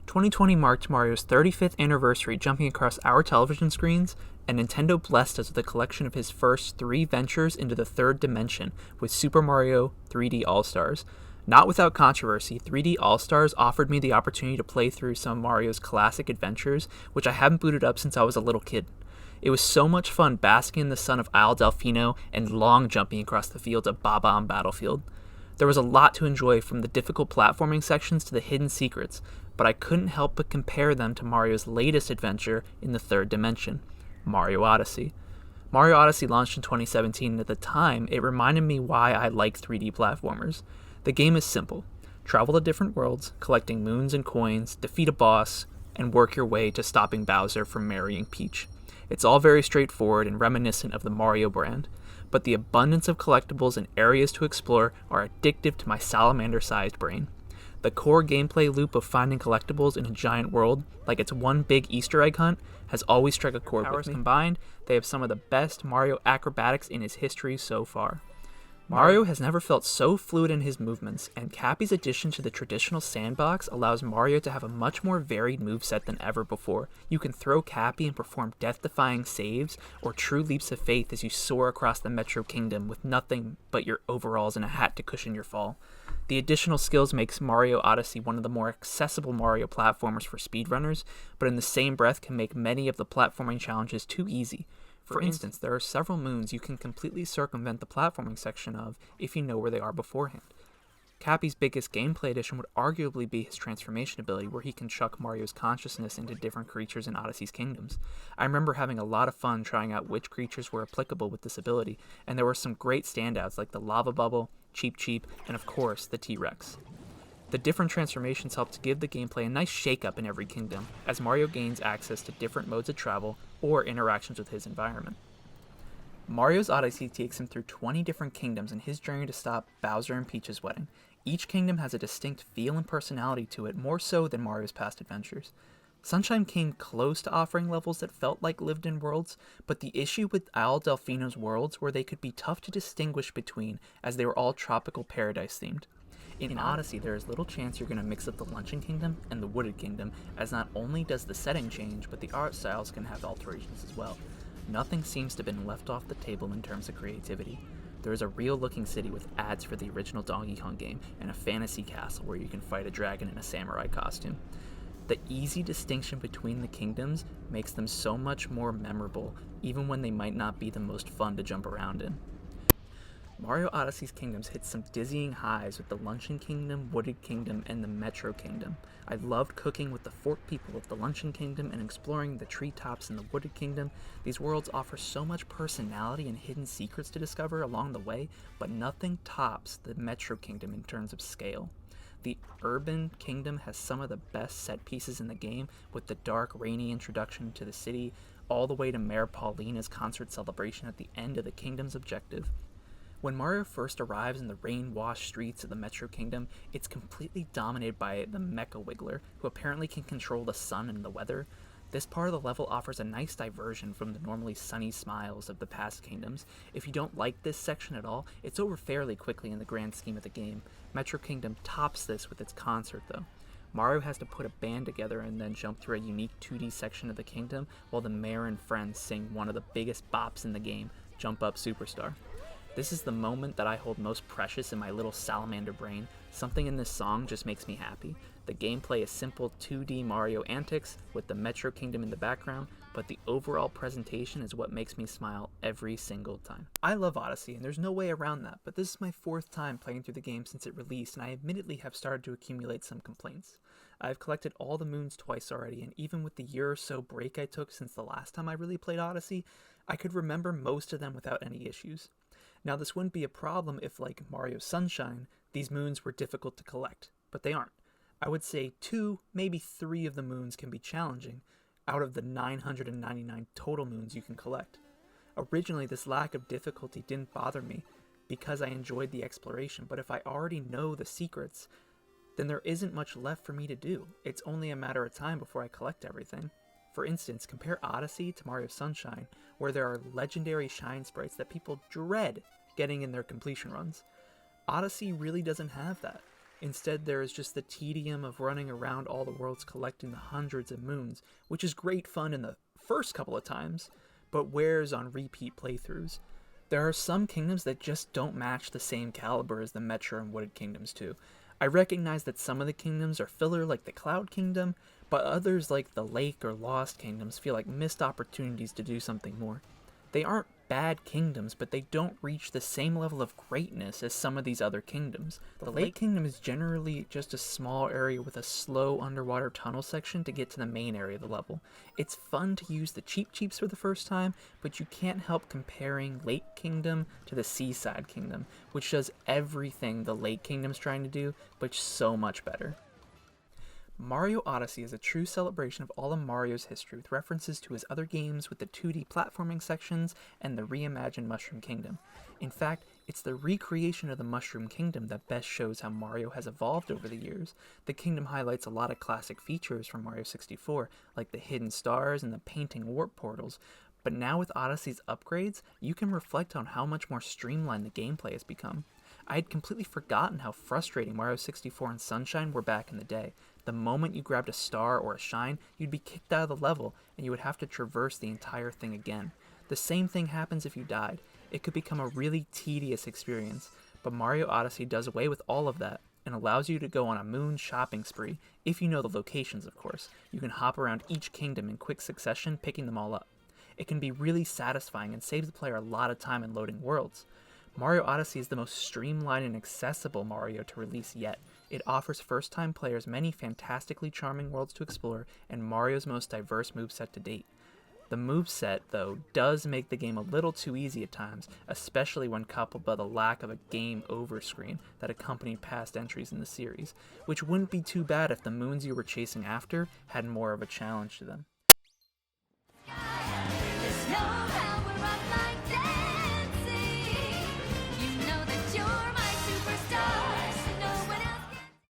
2020 marked Mario's 35th anniversary jumping across our television screens, and Nintendo blessed us with a collection of his first 3 ventures into the third dimension with Super Mario 3D All-Stars. Not without controversy, 3D All-Stars offered me the opportunity to play through some of Mario's classic adventures, which I haven't booted up since I was a little kid. It was so much fun basking in the sun of Isle Delfino and long jumping across the fields of Bob-omb Battlefield. There was a lot to enjoy, from the difficult platforming sections to the hidden secrets, but I couldn't help but compare them to Mario's latest adventure in the third dimension, Mario Odyssey. Mario Odyssey launched in 2017, and at the time, it reminded me why I like 3D platformers. The game is simple. Travel to different worlds, collecting moons and coins, defeat a boss, and work your way to stopping Bowser from marrying Peach. It's all very straightforward and reminiscent of the Mario brand, but the abundance of collectibles and areas to explore are addictive to my salamander-sized brain. The core gameplay loop of finding collectibles in a giant world, like it's one big Easter egg hunt, has always struck a chord with me. Combined, they have some of the best Mario acrobatics in his history so far. Mario has never felt so fluid in his movements, and Cappy's addition to the traditional sandbox allows Mario to have a much more varied moveset than ever before. You can throw Cappy and perform death-defying saves, or true leaps of faith as you soar across the Metro Kingdom with nothing but your overalls and a hat to cushion your fall. The additional skills makes Mario Odyssey one of the more accessible Mario platformers for speedrunners, but in the same breath can make many of the platforming challenges too easy. For instance, there are several moons you can completely circumvent the platforming section of if you know where they are beforehand. Cappy's biggest gameplay addition would arguably be his transformation ability, where he can chuck Mario's consciousness into different creatures in Odyssey's kingdoms. I remember having a lot of fun trying out which creatures were applicable with this ability, and there were some great standouts like the Lava Bubble, Cheep Cheep, and of course, the T-Rex. The different transformations help to give the gameplay a nice shake-up in every kingdom, as Mario gains access to different modes of travel or interactions with his environment. Mario's Odyssey takes him through 20 different kingdoms in his journey to stop Bowser and Peach's wedding. Each kingdom has a distinct feel and personality to it, more so than Mario's past adventures. Sunshine came close to offering levels that felt like lived-in worlds, but the issue with Isle Delfino's worlds were they could be tough to distinguish between, as they were all tropical paradise themed. In Odyssey, there is little chance you're going to mix up the Luncheon Kingdom and the Wooded Kingdom, as not only does the setting change, but the art styles can have alterations as well. Nothing seems to have been left off the table in terms of creativity. There is a real-looking city with ads for the original Donkey Kong game, and a fantasy castle where you can fight a dragon in a samurai costume. The easy distinction between the kingdoms makes them so much more memorable, even when they might not be the most fun to jump around in. Mario Odyssey's kingdoms hit some dizzying highs with the Luncheon Kingdom, Wooded Kingdom, and the Metro Kingdom. I loved cooking with the fork people of the Luncheon Kingdom and exploring the treetops in the Wooded Kingdom. These worlds offer so much personality and hidden secrets to discover along the way, but nothing tops the Metro Kingdom in terms of scale. The Urban Kingdom has some of the best set pieces in the game, with the dark, rainy introduction to the city, all the way to Mayor Paulina's concert celebration at the end of the kingdom's objective. When Mario first arrives in the rain-washed streets of the Metro Kingdom, it's completely dominated by the Mecha Wiggler, who apparently can control the sun and the weather. This part of the level offers a nice diversion from the normally sunny smiles of the past kingdoms. If you don't like this section at all, it's over fairly quickly in the grand scheme of the game. Metro Kingdom tops this with its concert, though. Mario has to put a band together and then jump through a unique 2D section of the kingdom, while the mayor and friends sing one of the biggest bops in the game, Jump Up Superstar. This is the moment that I hold most precious in my little salamander brain. Something in this song just makes me happy. The gameplay is simple 2D Mario antics with the Metro Kingdom in the background, but the overall presentation is what makes me smile every single time. I love Odyssey, and there's no way around that, but this is my 4th time playing through the game since it released, and I admittedly have started to accumulate some complaints. I've collected all the moons twice already, and even with the year or so break I took since the last time I really played Odyssey, I could remember most of them without any issues. Now, this wouldn't be a problem if, like Mario Sunshine, these moons were difficult to collect, but they aren't. I would say 2, maybe 3 of the moons can be challenging, out of the 999 total moons you can collect. Originally, this lack of difficulty didn't bother me because I enjoyed the exploration, but if I already know the secrets, then there isn't much left for me to do. It's only a matter of time before I collect everything. For instance, compare Odyssey to Mario Sunshine, where there are legendary shine sprites that people dread getting in their completion runs. Odyssey really doesn't have that. Instead, there is just the tedium of running around all the worlds collecting the hundreds of moons, which is great fun in the first couple of times, but wears on repeat playthroughs. There are some kingdoms that just don't match the same caliber as the Metro and Wooded Kingdoms too. I recognize that some of the kingdoms are filler like the Cloud Kingdom, but others like the Lake or Lost Kingdoms feel like missed opportunities to do something more. They aren't bad kingdoms, but they don't reach the same level of greatness as some of these other kingdoms. The Lake Kingdom is generally just a small area with a slow underwater tunnel section to get to the main area of the level. It's fun to use the Cheep Cheeps for the first time, but you can't help comparing Lake Kingdom to the Seaside Kingdom, which does everything the Lake Kingdom's trying to do, but so much better. Mario Odyssey is a true celebration of all of Mario's history, with references to his other games with the 2D platforming sections and the reimagined Mushroom Kingdom. In fact, it's the recreation of the Mushroom Kingdom that best shows how Mario has evolved over the years. The kingdom highlights a lot of classic features from Mario 64, like the hidden stars and the painting warp portals, but now with Odyssey's upgrades, you can reflect on how much more streamlined the gameplay has become. I had completely forgotten how frustrating Mario 64 and Sunshine were back in the day. The moment you grabbed a star or a shine, you'd be kicked out of the level, and you would have to traverse the entire thing again. The same thing happens if you died. It could become a really tedious experience, but Mario Odyssey does away with all of that, and allows you to go on a moon shopping spree, if you know the locations of course. You can hop around each kingdom in quick succession, picking them all up. It can be really satisfying and saves the player a lot of time in loading worlds. Mario Odyssey is the most streamlined and accessible Mario to release yet. It offers first-time players many fantastically charming worlds to explore and Mario's most diverse moveset to date. The moveset, though, does make the game a little too easy at times, especially when coupled by the lack of a game over screen that accompanied past entries in the series, which wouldn't be too bad if the moons you were chasing after had more of a challenge to them. There's no